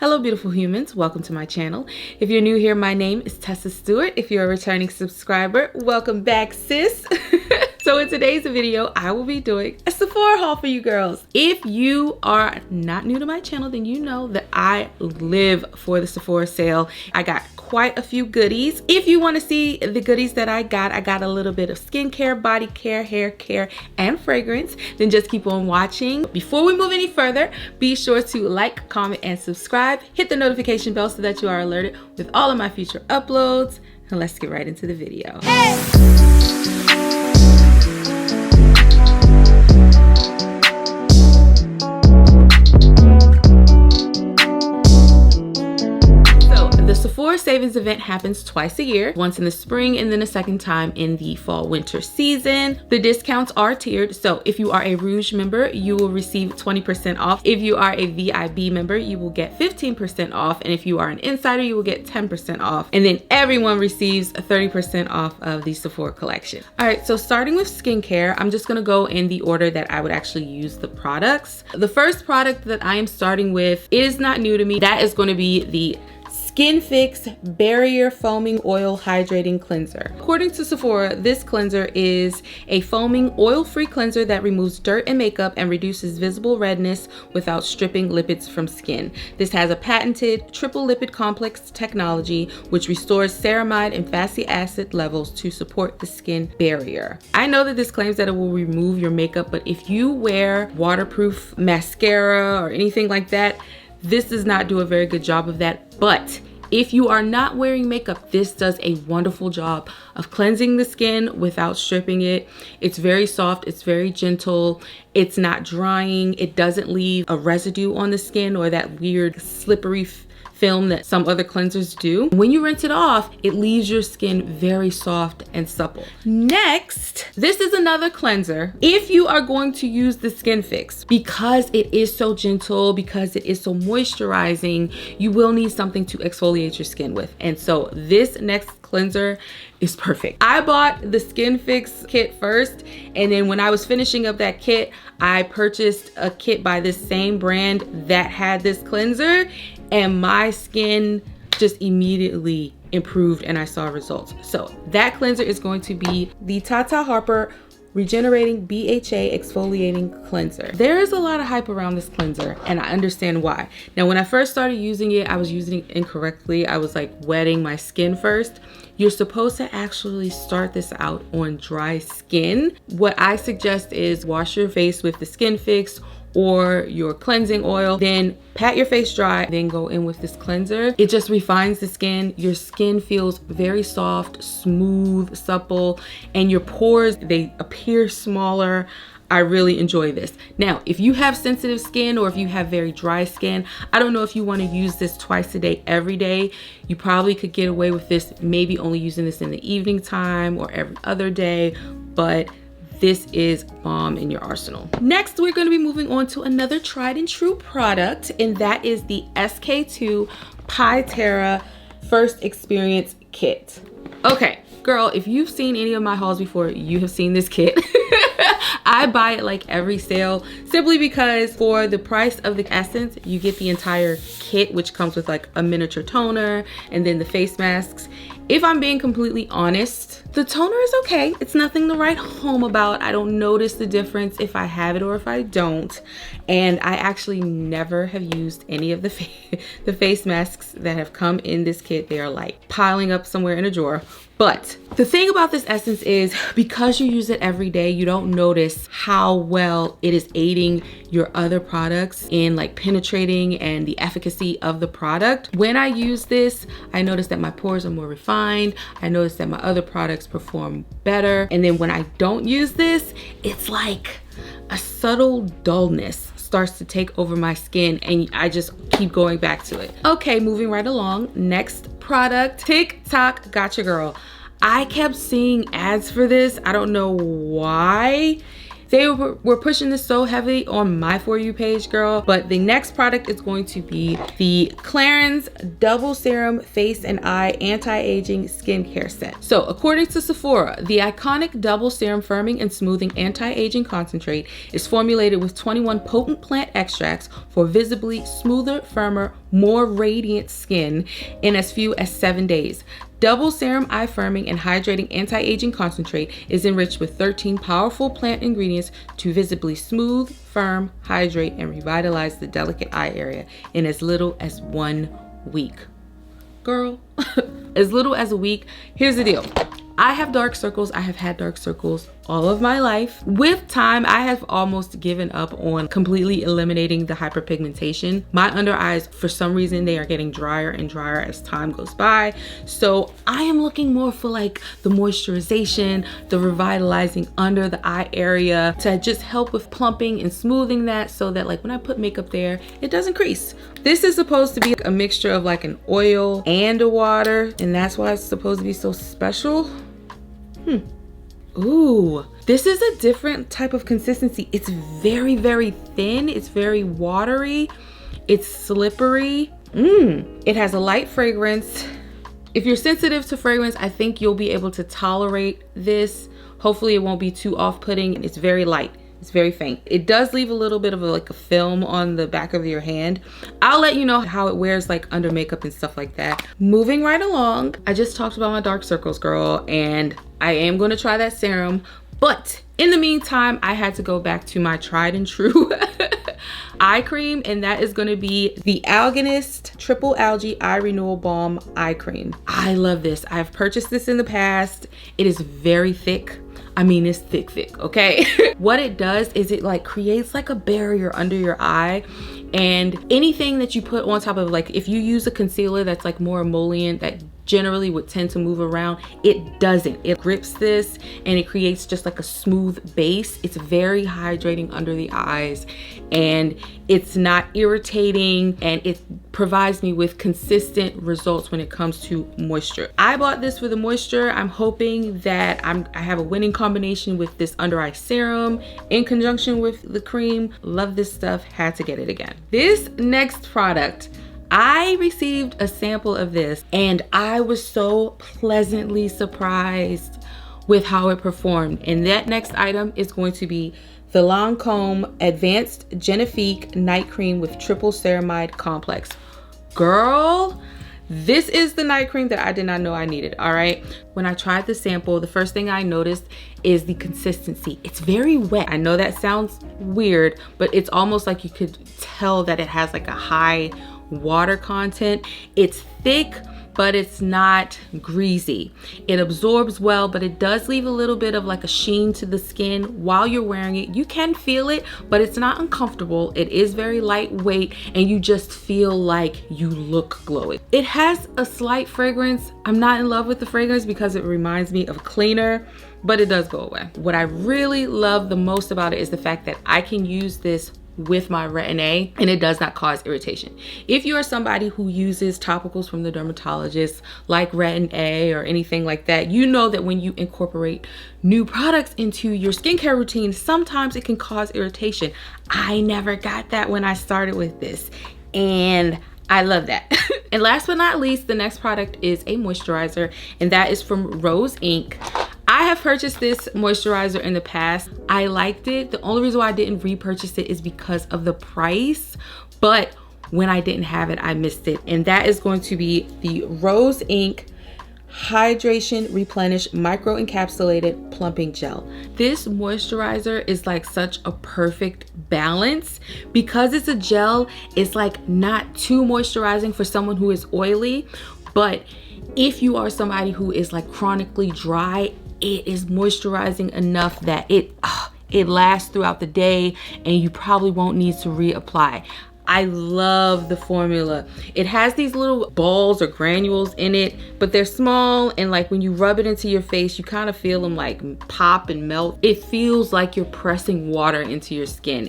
Hello beautiful humans, welcome to my channel. If you're new here, my name is Tessa Stewart. If you're a returning subscriber, welcome back sis. So in today's video, I will be doing a Sephora haul for you girls. If you are not new to my channel, then you know that I live for the Sephora sale. I got quite a few goodies. If you want to see the goodies that I got a little bit of skincare, body care, hair care, and fragrance. Then just keep on watching. Before we move any further, be sure to like, comment, and subscribe. Hit the notification bell so that you are alerted with all of my future uploads. And let's get right into the video. The Sephora Savings event happens twice a year, once in the spring and then a second time in the fall winter season. The discounts are tiered, so if you are a ROUGE member, you will receive 20% off. If you are a VIB member, you will get 15% off, and if you are an insider, you will get 10% off. And then everyone receives 30% off of the Sephora collection. All right, so starting with skincare, I'm just gonna go in the order that I would actually use the products. The first product that I am starting with is not new to me. That is gonna be the Skin Fix Barrier Foaming Oil Hydrating Cleanser. According to Sephora, this cleanser is a foaming oil-free cleanser that removes dirt and makeup and reduces visible redness without stripping lipids from skin. This has a patented triple lipid complex technology which restores ceramide and fatty acid levels to support the skin barrier. I know that this claims that it will remove your makeup, but if you wear waterproof mascara or anything like that, this does not do a very good job of that. But if you are not wearing makeup, this does a wonderful job of cleansing the skin without stripping it. It's very soft, it's very gentle, it's not drying, it doesn't leave a residue on the skin or that weird slippery film that some other cleansers do. When you rinse it off, it leaves your skin very soft and supple. Next, this is another cleanser. If you are going to use the Skin Fix, because it is so gentle, because it is so moisturizing, you will need something to exfoliate your skin with. And so this next cleanser is perfect. I bought the Skin Fix kit first, and then when I was finishing up that kit, I purchased a kit by this same brand that had this cleanser, and my skin just immediately improved and I saw results. So that cleanser is going to be the Tata Harper Regenerating BHA Exfoliating Cleanser. There is a lot of hype around this cleanser and I understand why. Now, when I first started using it, I was using it incorrectly. I was like wetting my skin first. You're supposed to actually start this out on dry skin. What I suggest is wash your face with the Skin Fix or your cleansing oil, then pat your face dry, then go in with this cleanser. It just refines the skin. Your skin feels very soft, smooth, supple, and your pores, they appear smaller. I really enjoy this. Now, if you have sensitive skin or if you have very dry skin, I don't know if you want to use this twice a day, every day. You probably could get away with this, maybe only using this in the evening time or every other day, but this is bomb in your arsenal. Next, we're gonna be moving on to another tried and true product, and that is the SK2 Terra First Experience Kit. Okay, girl, if you've seen any of my hauls before, you have seen this kit. I buy it like every sale simply because for the price of the essence, you get the entire kit, which comes with like a miniature toner and then the face masks. If I'm being completely honest, the toner is okay. It's nothing to write home about. I don't notice the difference if I have it or if I don't. And I actually never have used any of the face masks that have come in this kit. They are like piling up somewhere in a drawer. But the thing about this essence is because you use it every day, you don't notice how well it is aiding your other products in like penetrating and the efficacy of the product. When I use this, I notice that my pores are more refined. I notice that my other products perform better. And then when I don't use this, it's like a subtle dullness starts to take over my skin and I just keep going back to it. Okay, moving right along. Next product, TikTok Gotcha Girl. I kept seeing ads for this. I don't know why. They were pushing this so heavily on my For You page, girl. But the next product is going to be the Clarence Double Serum Face and Eye Anti-Aging Skincare Set. So according to Sephora, the iconic Double Serum Firming and Smoothing Anti-Aging Concentrate is formulated with 21 potent plant extracts for visibly smoother, firmer, more radiant skin in as few as 7 days. Double Serum Eye Firming and Hydrating Anti-Aging Concentrate is enriched with 13 powerful plant ingredients to visibly smooth, firm, hydrate, and revitalize the delicate eye area in as little as 1 week. Girl, as little as a week. Here's the deal. I have dark circles. I have had dark circles all of my life. With time, I have almost given up on completely eliminating the hyperpigmentation. My under eyes, for some reason, they are getting drier and drier as time goes by. So I am looking more for like the moisturization, the revitalizing under the eye area to just help with plumping and smoothing that, so that like when I put makeup there, it doesn't crease. This is supposed to be a mixture of like an oil and a water, and that's why it's supposed to be so special. Ooh, this is a different type of consistency. It's very, very thin. It's very watery. It's slippery. It has a light fragrance. If you're sensitive to fragrance, I think you'll be able to tolerate this. Hopefully it won't be too off-putting. It's very light. It's very faint. It does leave a little bit of like a film on the back of your hand. I'll let you know how it wears like under makeup and stuff like that. Moving right along, I just talked about my dark circles, girl, and I am going to try that serum. But in the meantime, I had to go back to my tried and true eye cream, and that is going to be the Alganist Triple Algae Eye Renewal Balm Eye Cream. I love this. I've purchased this in the past. It is very thick. I mean, it's thick, okay? What it does is it like creates like a barrier under your eye, and anything that you put on top of, like if you use a concealer that's like more emollient that generally would tend to move around, it doesn't. It grips this and it creates just like a smooth base. It's very hydrating under the eyes, and it's not irritating, and it provides me with consistent results when it comes to moisture. I bought this for the moisture. I'm hoping that I have a winning combination with this under eye serum in conjunction with the cream. Love this stuff. Had to get it again. This next product, I received a sample of this and I was so pleasantly surprised with how it performed. And that next item is going to be the Lancome Advanced Genifique Night Cream with Triple Ceramide Complex. Girl, this is the night cream that I did not know I needed, all right? When I tried the sample, the first thing I noticed is the consistency. It's very wet. I know that sounds weird, but it's almost like you could tell that it has like a high water content. It's thick, but it's not greasy. It absorbs well, but it does leave a little bit of like a sheen to the skin while you're wearing it. You can feel it, but it's not uncomfortable. It is very lightweight, and you just feel like you look glowing. It has a slight fragrance. I'm not in love with the fragrance because it reminds me of a cleaner, but it does go away. What I really love the most about it is the fact that I can use this with my Retin-A and it does not cause irritation. If you are somebody who uses topicals from the dermatologist like Retin-A or anything like that, you know that when you incorporate new products into your skincare routine, sometimes it can cause irritation. I never got that when I started with this, and I love that. And last but not least, the next product is a moisturizer, and that is from Rose Inc. I have purchased this moisturizer in the past. I liked it. The only reason why I didn't repurchase it is because of the price, but when I didn't have it, I missed it. And that is going to be the Rose Inc. Hydration Replenish Micro Encapsulated Plumping Gel. This moisturizer is like such a perfect balance. Because it's a gel, it's like not too moisturizing for someone who is oily, but if you are somebody who is like chronically dry, it is moisturizing enough that it lasts throughout the day and you probably won't need to reapply. I love the formula. It has these little balls or granules in it, but they're small, and like when you rub it into your face, you kind of feel them like pop and melt. It feels like you're pressing water into your skin.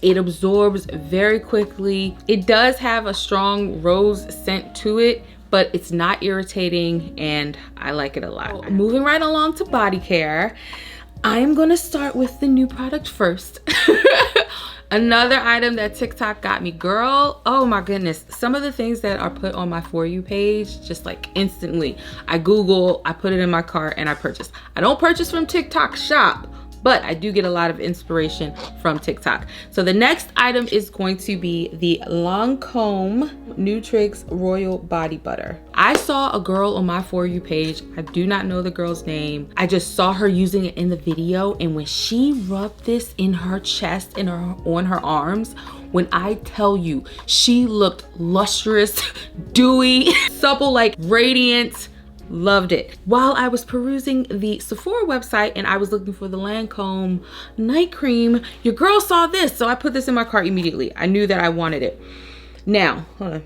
It absorbs very quickly. It does have a strong rose scent to it, but it's not irritating and I like it a lot. Moving right along to BODYCARE. I am gonna start with the new product first. Another item that TikTok got me, girl. Oh my goodness. Some of the things that are put on my For You page, just like instantly. I Google, I put it in my cart, and I purchase. I don't purchase from TikTok Shop, but I do get a lot of inspiration from TikTok. So the next item is going to be the Lancome Nutrix Royal Body Butter. I saw a girl on my For You page. I do not know the girl's name. I just saw her using it in the video, and when she rubbed this in her chest and on her arms, when I tell you, she looked lustrous, dewy, supple, like radiant. Loved it. While I was perusing the Sephora website and I was looking for the Lancome night cream, your girl saw this, so I put this in my cart immediately. I knew that I wanted it. Now, hold on.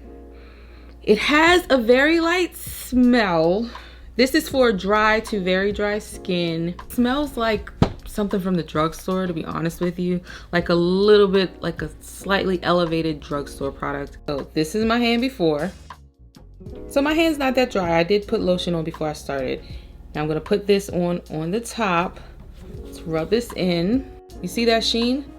It has a very light smell. This is for dry to very dry skin. It smells like something from the drugstore, to be honest with you. Like a little bit, like a slightly elevated drugstore product. So this is my hand before. So my hand's not that dry. I did put lotion on before I started. Now I'm gonna put this on the top. Let's rub this in. You see that sheen?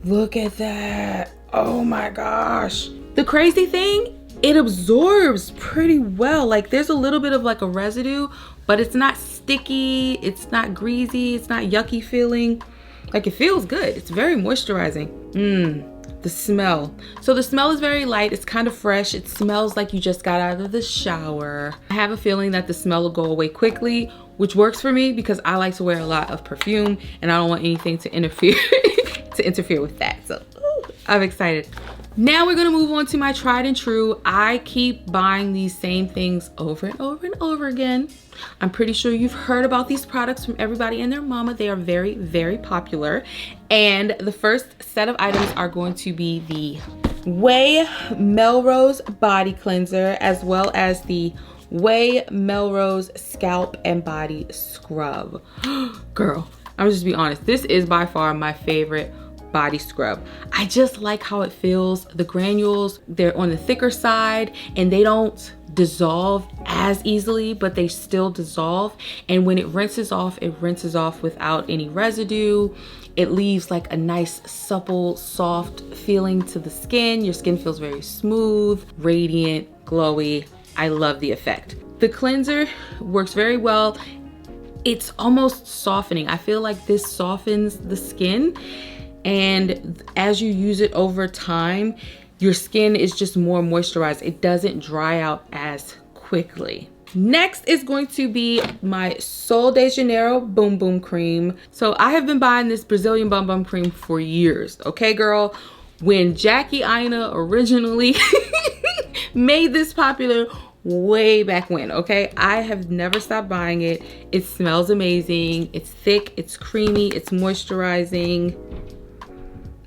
Look at that. Oh my gosh. The crazy thing, it absorbs pretty well. Like there's a little bit of like a residue, but it's not sticky, it's not greasy, it's not yucky feeling. Like it feels good. It's very moisturizing. The smell. So the smell is very light. It's kind of fresh. It smells like you just got out of the shower. I have a feeling that the smell will go away quickly, which works for me because I like to wear a lot of perfume and I don't want anything to interfere with that. So I'm excited. Now we're gonna move on to my tried and true. I keep buying these same things over and over and over again. I'm pretty sure you've heard about these products from everybody and their mama. They are very, very popular. And the first set of items are going to be the Whey Melrose Body Cleanser, as well as the Whey Melrose Scalp and Body Scrub. Girl, I'm just be honest. This is by far my favorite body scrub. I just like how it feels. The granules, they're on the thicker side and they don't dissolve as easily, but they still dissolve. And when it rinses off without any residue. It leaves like a nice, supple, soft feeling to the skin. Your skin feels very smooth, radiant, glowy. I love the effect. The cleanser works very well. It's almost softening. I feel like this softens the skin. And as you use it over time, your skin is just more moisturized. It doesn't dry out as quickly. Next is going to be my Sol de Janeiro Boom Boom Cream. So I have been buying this Brazilian Bum Bum Cream for years. Okay, girl? When Jackie Aina originally made this popular way back when, okay? I have never stopped buying it. It smells amazing. It's thick, it's creamy, it's moisturizing.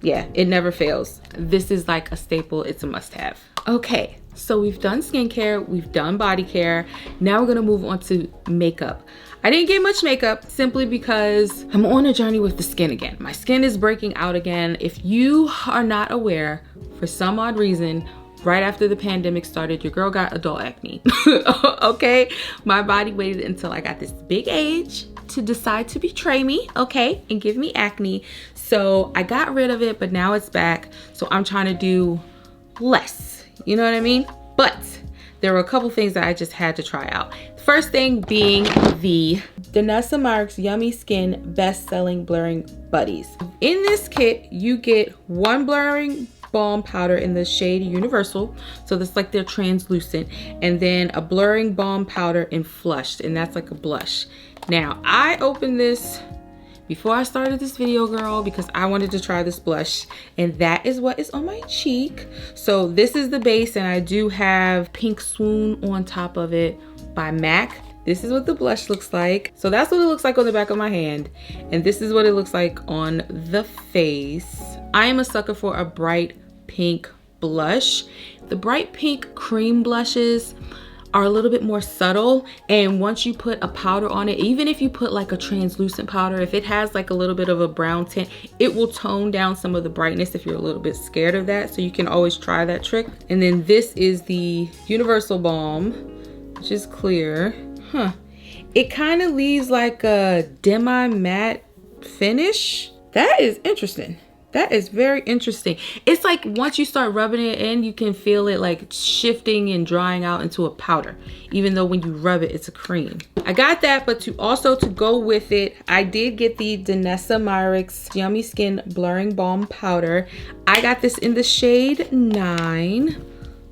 Yeah, it never fails. This is like a staple. It's a must-have. Okay, so we've done skincare, we've done body care. Now we're gonna move on to makeup. I didn't get much makeup simply because I'm on a journey with the skin again. My skin is breaking out again. If you are not aware, for some odd reason, right after the pandemic started, your girl got adult acne. Okay, my body waited until I got this big age to decide to betray me, okay, and give me acne. So I got rid of it, but now it's back. So I'm trying to do less, you know what I mean? But there were a couple things that I just had to try out. First thing being the Dessa Marx Yummy Skin Best-Selling Blurring Buddies. In this kit, you get one blurring balm powder in the shade Universal, so that's like they're translucent, and then a blurring balm powder in Flushed, and that's like a blush. Now I opened this before I started this video, girl, because I wanted to try this blush, and that is what is on my cheek. So this is the base, and I do have Pink Swoon on top of it by MAC. This is what the blush looks like. So that's what it looks like on the back of my hand, and this is what it looks like on the face. I am a sucker for a bright pink blush. The bright pink cream blushes are a little bit more subtle, and once you put a powder on it, even if you put like a translucent powder, if it has like a little bit of a brown tint, it will tone down some of the brightness if you're a little bit scared of that. So you can always try that trick. And then this is the Universal Balm, which is clear. It kind of leaves like a demi-matte finish. That is interesting. That is very interesting. It's like once you start rubbing it in, you can feel it like shifting and drying out into a powder, even though when you rub it, it's a cream. I got that, but to go with it, I did get the Dessa Marx Yummy Skin Blurring Balm Powder. I got this in the shade 9.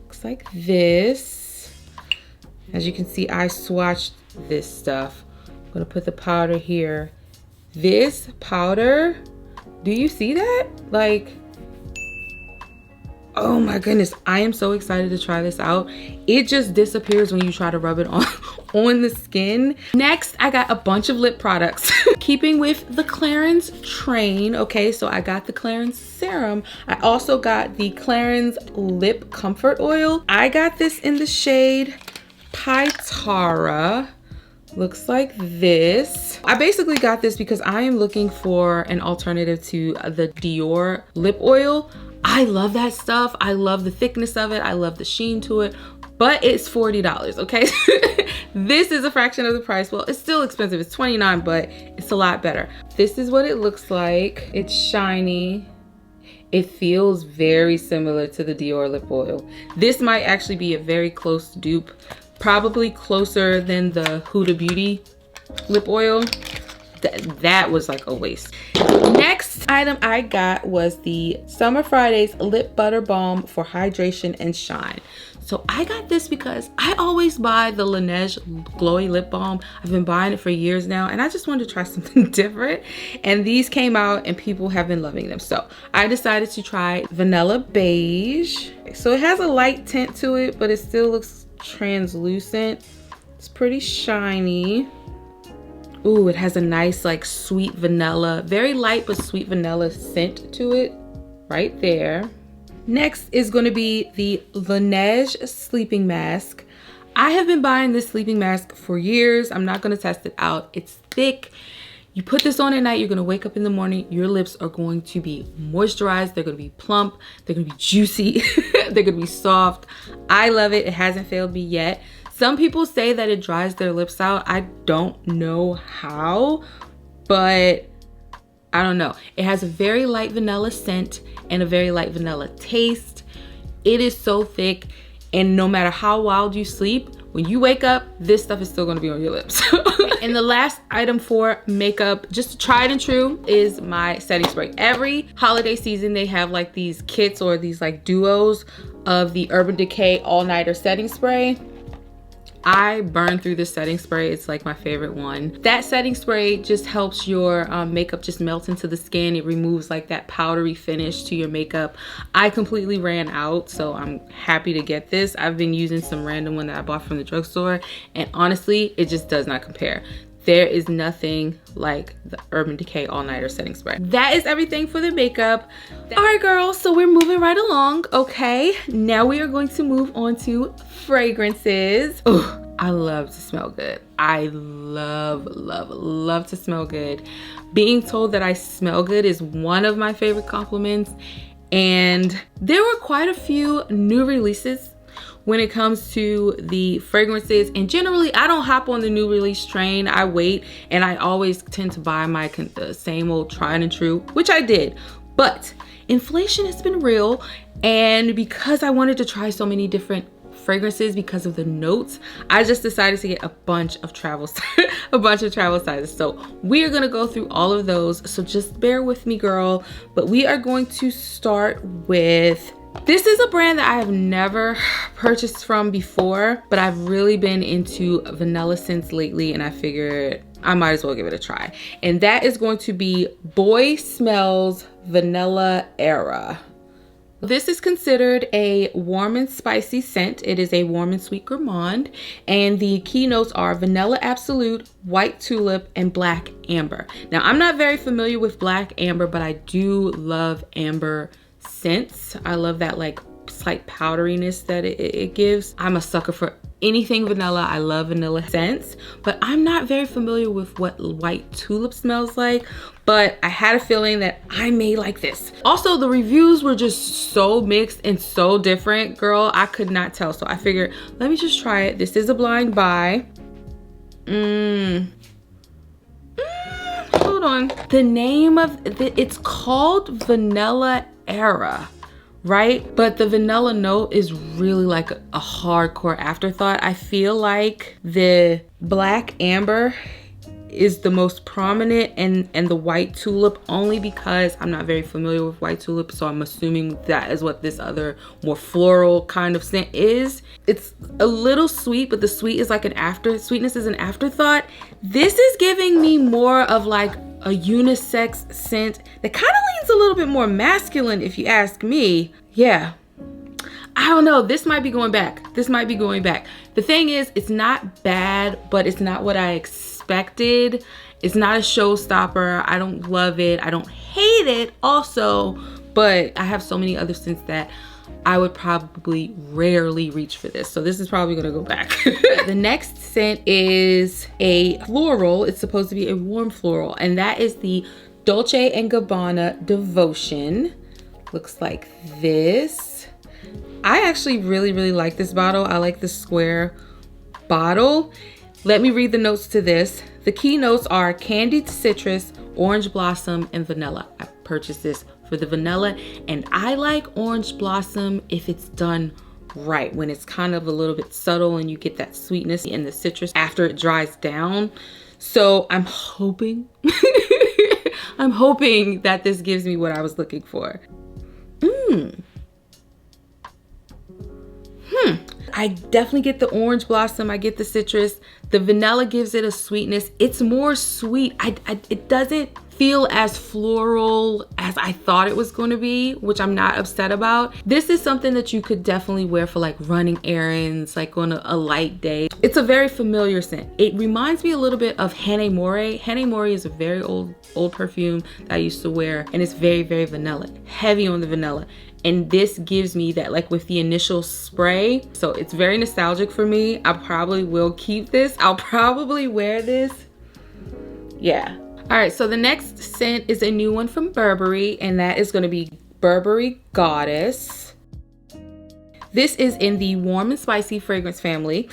Looks like this. As you can see, I swatched this stuff. I'm gonna put the powder here. This powder, do you see that? Like, oh my goodness, I am so excited to try this out. It just disappears when you try to rub it on the skin. Next, I got a bunch of lip products. Keeping with the Clarence train, okay, so I got the Clarence serum. I also got the Clarence lip comfort oil. I got this in the shade Pitara. Looks like this. I basically got this because I am looking for an alternative to the Dior lip oil. I love that stuff. I love the thickness of it. I love the sheen to it, but it's $40, okay? This is a fraction of the price. Well, it's still expensive. It's $29, but it's a lot better. This is what it looks like. It's shiny. It feels very similar to the Dior lip oil. This might actually be a very close dupe. Probably closer than the Huda Beauty lip oil. That was like a waste. Next item I got was the Summer Fridays Lip Butter Balm for Hydration and Shine. So I got this because I always buy the Laneige Glowy Lip Balm. I've been buying it for years now, and I just wanted to try something different. And these came out and people have been loving them. So I decided to try Vanilla Beige. So it has a light tint to it, but it still looks translucent. It's pretty shiny. Ooh, it has a nice like sweet vanilla, very light but sweet vanilla scent to it right there. Next is going to be the Laneige sleeping mask. I have been buying this sleeping mask for years. I'm not going to test it out. It's thick. You put this on at night, you're gonna wake up in the morning, your lips are going to be moisturized, they're gonna be plump, they're gonna be juicy, they're gonna be soft. I love it. It hasn't failed me yet. Some people say that it dries their lips out. I don't know how, but I don't know. It has a very light vanilla scent and a very light vanilla taste. It is so thick, and no matter how wild you sleep, when you wake up, this stuff is still gonna be on your lips. And the last item for makeup, just tried and true, is my setting spray. Every holiday season, they have like these kits or these like duos of the Urban Decay All-Nighter setting spray. I burn through this setting spray. It's like my favorite one. That setting spray just helps your makeup just melt into the skin. It removes like that powdery finish to your makeup. I completely ran out, so I'm happy to get this. I've been using some random one that I bought from the drugstore, and honestly, it just does not compare. There is nothing like the Urban Decay All-Nighter setting spray. That is everything for the makeup. All right, girls, so we're moving right along, okay? Now we are going to move on to fragrances. Ugh, I love to smell good. I love, love, love to smell good. Being told that I smell good is one of my favorite compliments. And there were quite a few new releases when it comes to the fragrances, and generally I don't hop on the new release train. I wait, and I always tend to buy my same old tried and true, which I did. But inflation has been real, and because I wanted to try so many different fragrances because of the notes, I just decided to get a bunch of travel sizes. So we are gonna go through all of those, so just bear with me, girl. But we are going to start with, this is a brand that I have never purchased from before, but I've really been into vanilla scents lately, and I figured I might as well give it a try. And that is going to be Boy Smells Vanilla Era. This is considered a warm and spicy scent. It is a warm and sweet gourmand, and the key notes are vanilla absolute, white tulip, and black amber. Now, I'm not very familiar with black amber, but I do love amber scents. I love that like slight powderiness that it gives. I'm a sucker for anything vanilla. I love vanilla scents, but I'm not very familiar with what white tulip smells like, but I had a feeling that I may like this. Also, the reviews were just so mixed and so different, girl. I could not tell, so I figured let me just try it. This is a blind buy. Hold hold on. The name of it's called Vanilla Era, right? But the vanilla note is really like a hardcore afterthought. I feel like the black amber is the most prominent and the white tulip, only because I'm not very familiar with white tulip, so I'm assuming that is what this other more floral kind of scent is. It's a little sweet, but the sweet is like sweetness is an afterthought. This is giving me more of like a unisex scent that kind of leans a little bit more masculine, if you ask me. Yeah, I don't know, this might be going back. This might be going back. The thing is, it's not bad, but it's not what I expected. It's not a showstopper. I don't love it. I don't hate it also, but I have so many other scents that I would probably rarely reach for this. So this is probably gonna go back. The next scent is a floral. It's supposed to be a warm floral, and that is the Dolce & Gabbana Devotion. Looks like this. I actually really like this bottle. I like the square bottle. Let me read the notes to this. The key notes are candied citrus, orange blossom, and vanilla. I purchased this for the vanilla, and I like orange blossom if it's done right, when it's kind of a little bit subtle and you get that sweetness in the citrus after it dries down. So I'm hoping, I'm hoping that this gives me what I was looking for. I definitely get the orange blossom. I get the citrus. The vanilla gives it a sweetness. It's more sweet. It doesn't feel as floral as I thought it was going to be, which I'm not upset about. This is something that you could definitely wear for like running errands, like on a light day. It's a very familiar scent. It reminds me a little bit of Hanne Moret. Hanne Moret is a very old perfume that I used to wear, and it's very vanilla, heavy on the vanilla. And this gives me that, like with the initial spray. So it's very nostalgic for me. I probably will keep this. I'll probably wear this. Yeah. All right, so the next scent is a new one from Burberry, and that is gonna be Burberry Goddess. This is in the warm and spicy fragrance family.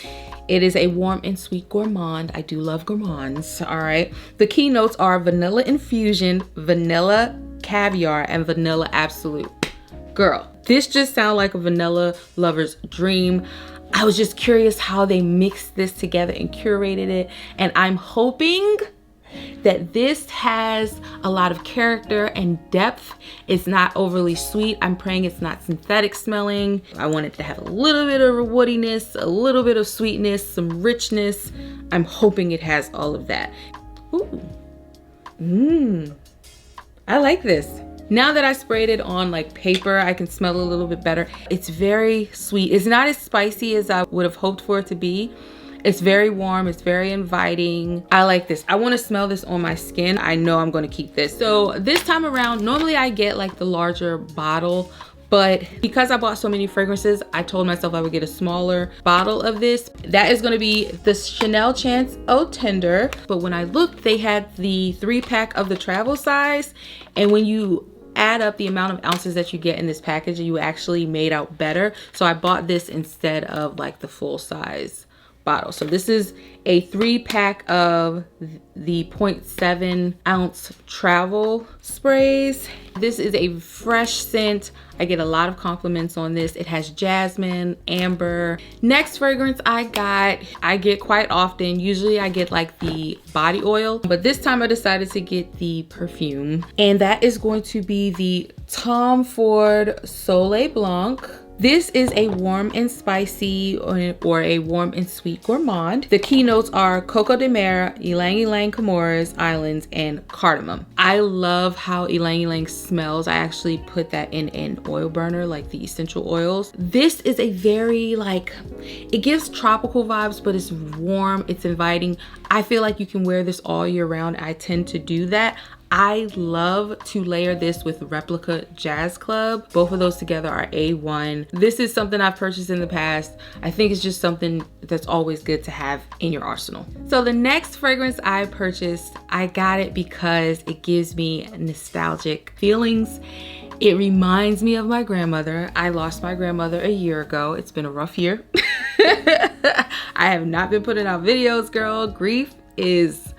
It is a warm and sweet gourmand. I do love gourmands, all right? The key notes are vanilla infusion, vanilla caviar, and vanilla absolute. Girl, this just sounds like a vanilla lover's dream. I was just curious how they mixed this together and curated it, and I'm hoping that this has a lot of character and depth. It's not overly sweet. I'm praying it's not synthetic smelling. I want it to have a little bit of a woodiness, a little bit of sweetness, some richness. I'm hoping it has all of that. Ooh. I like this. Now that I sprayed it on like paper, I can smell it a little bit better. It's very sweet. It's not as spicy as I would have hoped for it to be. It's very warm, it's very inviting. I like this. I wanna smell this on my skin. I know I'm gonna keep this. So this time around, normally I get like the larger bottle, but because I bought so many fragrances, I told myself I would get a smaller bottle of this. That is gonna be the Chanel Chance Eau Tender. But when I looked, they had the 3-pack of the travel size, and when you add up the amount of ounces that you get in this package, you actually made out better. So I bought this instead of like the full size bottle. So this is a 3-pack of the 0.7 ounce travel sprays. This is a fresh scent. I get a lot of compliments on this. It has jasmine, amber. Next fragrance I get quite often. Usually I get like the body oil, but this time I decided to get the perfume, and that is going to be the Tom Ford Solay Blanc. This is a warm and spicy or a warm and sweet gourmand. The key notes are coco de mer, ylang ylang Comores Islands, and cardamom. I love how ylang ylang smells. I actually put that in an oil burner, like the essential oils. This is a very like, it gives tropical vibes, but it's warm, it's inviting. I feel like you can wear this all year round. I tend to do that. I love to layer this with Replica Jazz Club. Both of those together are A1. This is something I've purchased in the past. I think it's just something that's always good to have in your arsenal. So the next fragrance I purchased, I got it because it gives me nostalgic feelings. It reminds me of my grandmother. I lost my grandmother a year ago. It's been a rough year. I have not been putting out videos, girl. Grief is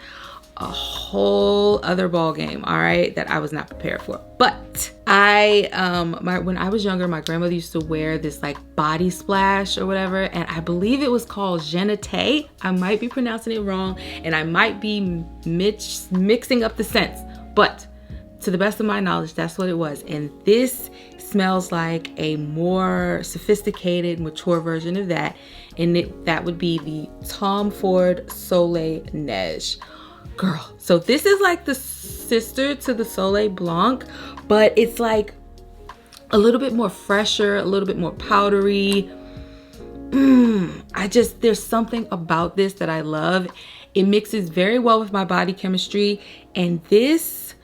a whole other ball game, all right, that I was not prepared for. But when I was younger, my grandmother used to wear this like body splash or whatever, and I believe it was called Genete. I might be pronouncing it wrong, and I might be mixing up the scents, but to the best of my knowledge, that's what it was. And this smells like a more sophisticated, mature version of that, and that would be the Tom Ford Solay Neige. Girl, so this is like the sister to the Solay Blanc, but it's like a little bit more fresher, a little bit more powdery. There's something about this that I love. It mixes very well with my body chemistry, and this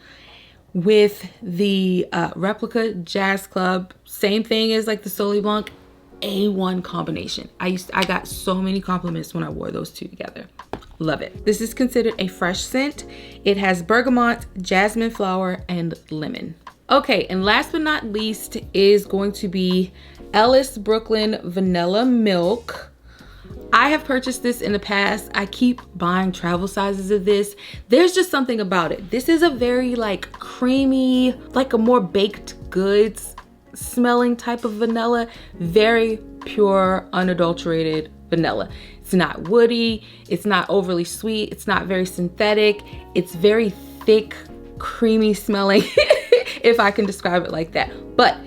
with the replica Jazz Club, same thing as like the Solay Blanc, A1 combination. I got so many compliments when I wore those two together. Love it. This is considered a fresh scent. It has bergamot, jasmine flower, and lemon. Okay, and last but not least is going to be Ellis Brooklyn Vanilla Milk. I have purchased this in the past. I keep buying travel sizes of this. There's just something about it. This is a very like creamy, like a more baked goods smelling type of vanilla. Very pure, unadulterated vanilla. It's not woody, it's not overly sweet, it's not very synthetic. It's very thick, creamy smelling, if I can describe it like that. But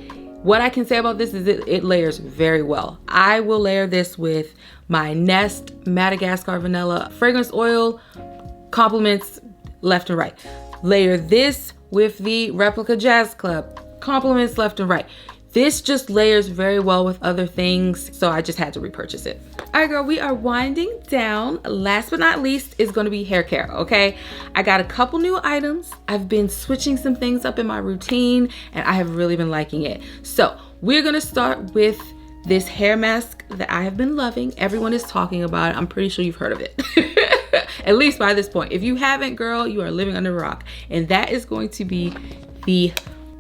what I can say about this is it layers very well. I will layer this with my Nest Madagascar Vanilla fragrance oil, compliments left and right. Layer this with the Replica Jazz Club, compliments left and right. This just layers very well with other things, so I just had to repurchase it. All right, girl, we are winding down. Last but not least is gonna be hair care, okay? I got a couple new items. I've been switching some things up in my routine, and I have really been liking it. So we're gonna start with this hair mask that I have been loving. Everyone is talking about it. I'm pretty sure you've heard of it. At least by this point. If you haven't, girl, you are living under a rock. And that is going to be the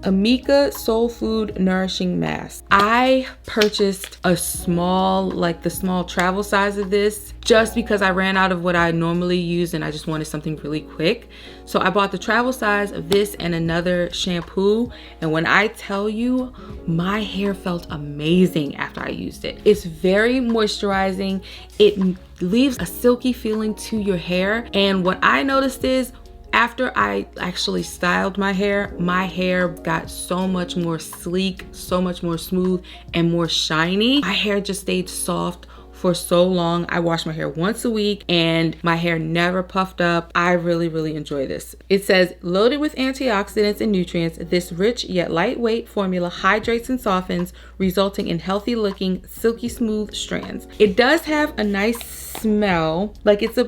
Amika Soul Food Nourishing Mask. I purchased a small, like the small travel size of this, just because I ran out of what I normally use and I just wanted something really quick. So I bought the travel size of this and another shampoo. And when I tell you, my hair felt amazing after I used it. It's very moisturizing. It leaves a silky feeling to your hair. And what I noticed is, after I actually styled my hair got so much more sleek, so much more smooth, and more shiny. My hair just stayed soft for so long. I wash my hair once a week and my hair never puffed up. I really, really enjoy this. It says, loaded with antioxidants and nutrients, this rich yet lightweight formula hydrates and softens, resulting in healthy looking, silky smooth strands. It does have a nice smell, like it's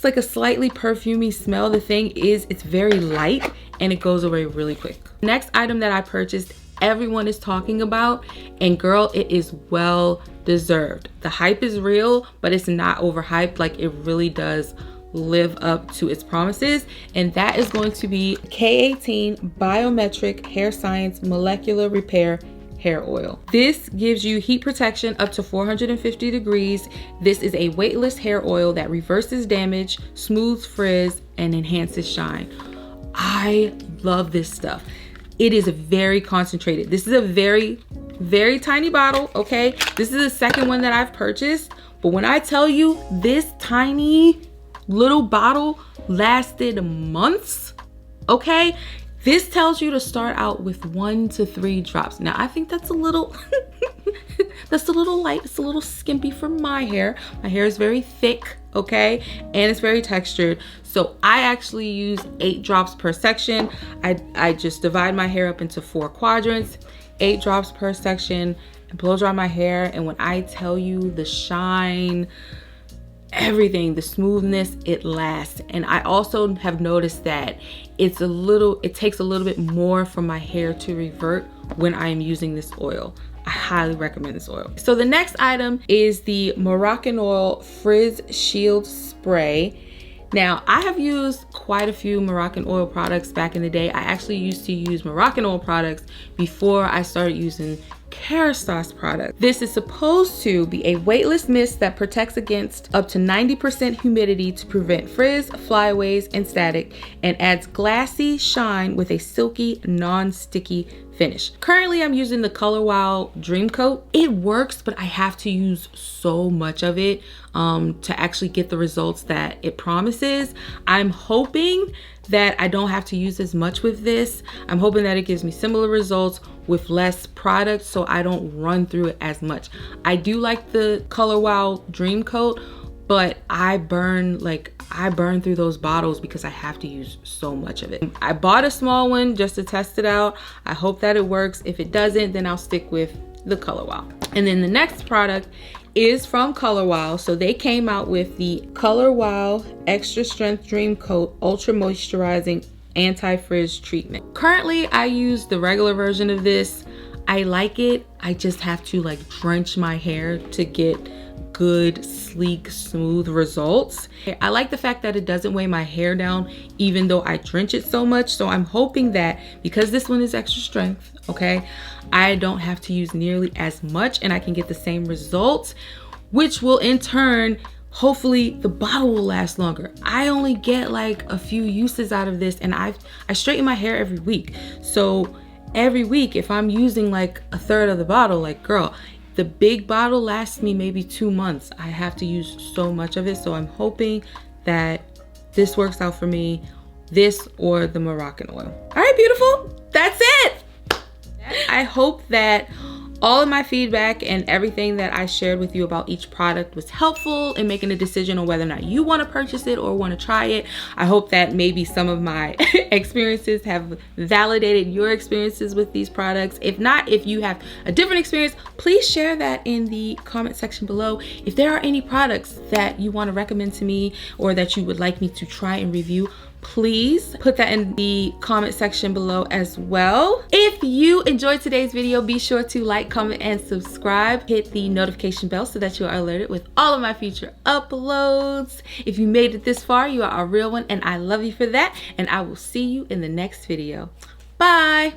like a slightly perfumey smell. The thing is, it's very light and it goes away really quick. Next item that I purchased, everyone is talking about, and girl, it is well deserved. The hype is real, but it's not overhyped. Like, it really does live up to its promises, and that is going to be K18 Biometric Hair Science Molecular Repair Hair Oil. This gives you heat protection up to 450 degrees. This is a weightless hair oil that reverses damage, smooths frizz, and enhances shine. I love this stuff. It is very concentrated. This is a very, very tiny bottle, okay? This is the second one that I've purchased, but when I tell you this tiny little bottle lasted months, okay? This tells you to start out with 1 to 3 drops. Now, I think that's a little, that's a little light. It's a little skimpy for my hair. My hair is very thick, okay? And it's very textured. So I actually use 8 drops per section. I just divide my hair up into 4 quadrants, 8 drops per section, and blow dry my hair. And when I tell you the shine, everything, the smoothness, it lasts. And I also have noticed that it takes a little bit more for my hair to revert when I am using this oil. I highly recommend this oil. So the next item is the Moroccan Oil Frizz Shield Spray. Now, I have used quite a few Moroccan oil products back in the day. I actually used to use Moroccan oil products before I started using Kerastase product. This is supposed to be a weightless mist that protects against up to 90% humidity to prevent frizz, flyaways, and static, and adds glassy shine with a silky, non-sticky finish. Currently, I'm using the Color Wow Dream Coat. It works, but I have to use so much of it to actually get the results that it promises. I'm hoping that I don't have to use as much with this. I'm hoping that it gives me similar results with less product so I don't run through it as much. I do like the Color Wow Dream Coat, but I burn through those bottles because I have to use so much of it. I bought a small one just to test it out. I hope that it works. If it doesn't, then I'll stick with the Color Wow. And then the next product is from Color Wow. So they came out with the Color Wow Extra Strength Dream Coat Ultra Moisturizing Anti-Frizz Treatment. Currently, I use the regular version of this. I like it. I just have to like drench my hair to get good, sleek, smooth results. I like the fact that it doesn't weigh my hair down even though I drench it so much. So I'm hoping that because this one is extra strength, okay, I don't have to use nearly as much and I can get the same results, which will in turn, hopefully the bottle will last longer. I only get like a few uses out of this, and I straighten my hair every week. So every week, if I'm using like a third of the bottle, like girl, the big bottle lasts me maybe 2 months. I have to use so much of it. So I'm hoping that this works out for me, this or the Moroccan oil. All right, beautiful, that's it. I hope that all of my feedback and everything that I shared with you about each product was helpful in making a decision on whether or not you want to purchase it or want to try it. I hope that maybe some of my experiences have validated your experiences with these products. If not, if you have a different experience, please share that in the comment section below. If there are any products that you want to recommend to me or that you would like me to try and review, please put that in the comment section below as well. If you enjoyed today's video, be sure to like, comment, and subscribe. Hit the notification bell so that you are alerted with all of my future uploads. If you made it this far, you are a real one, and I love you for that. And I will see you in the next video. Bye.